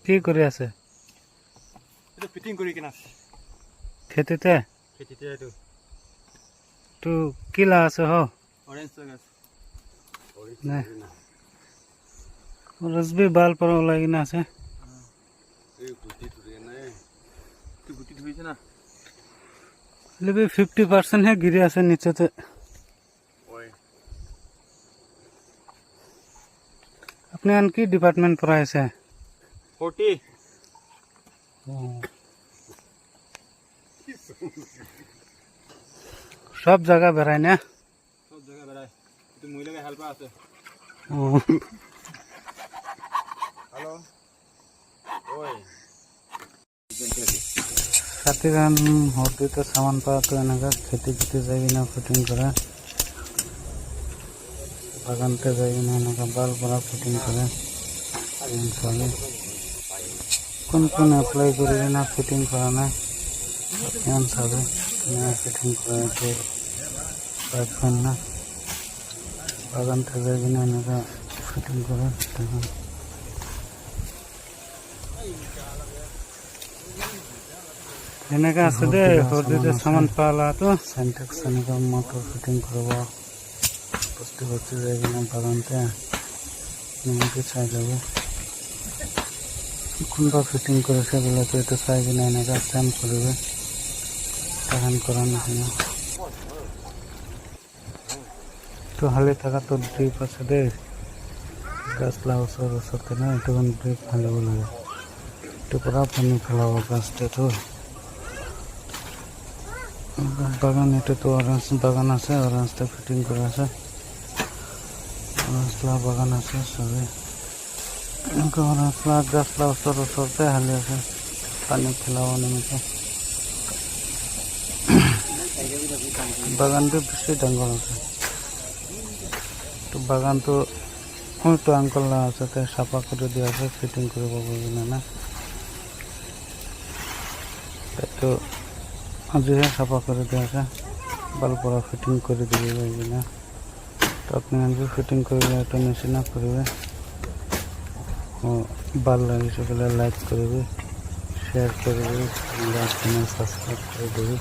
কি করে আছে? এটা ফিটিং কৰি কিনা আছে খেতিতে খেতিতে এইটো তো কিলা আছে হ অৰেঞ্জ আছে নাই रसबी बाल पर लगी ना से গুটি ধৰিছে না लेबे 50% है गिरे আছে नीचे ते अपने अन की डिपार्टमेंट पर आए से 40 सब जगह बेराय ना সব জায়গা বেড়ায় কিন্তু মহিলাকে হেল্পার আছে হ্যালো ওই साथी गान होती तो सामान पा तो एनका खेती खेती जाएगी ना फिटिंग करे बागान पे जाएगी ना एनका बाल बड़ा फिटिंग करे कौन कौन अप्लाई करेगी ना फिटिंग कराना यान सारे ना फिटिंग कराए तो पाइप ना बागान पे जाएगी ना एनका फिटिंग करे এনেকা আছে দে হরদিতে সামান পালা তো সেন্টেক্স এনেকা মোটর ফিটিং করব বুঝতে পারছি যাইবি না বাগানতে নিমকে চাই যাবে কোনটা ফিটিং করেছে বলে তো এটা চাইবি না এনেকা স্ট্যাম্প করবে তখন করানো হয় না তো হালে থাকা তো ড্রিপ আছে দে গাছ লাগানোর ওষুধ না এটা ড্রিপ ফেলাবো লাগে একটু পুরা পানি ফেলাবো গাছটা তো বাগান এটা তো অরেঞ্জ বাগান আছে অরেঞ্জটা ফিটিং করা আছে অরেঞ্জলা বাগান আছে সবে অরেঞ্জলা গাছলা ওচৰতে হালি আছে পানী ফেলাব নিমিত্তে বাগানটো বেছি ডাঙৰ আছে তো বাগানটো হয়তো আংকল আছে তে চাফা কৰি দিয়া আছে ফিটিং কৰিব পাৰিবি না তো আজিহে চাফা কৰি দিয়া আছে বাল পৰা ফিটিং কৰি দিব লাগিব না তো আপোনালোকে ফিটিং কৰিলে এটা মেচিনা কৰিবে ভাল লাগিছে বোলে লাইক কৰিবি শ্বেয়াৰ কৰিবি সাবস্ক্ৰাইব কৰি দিবি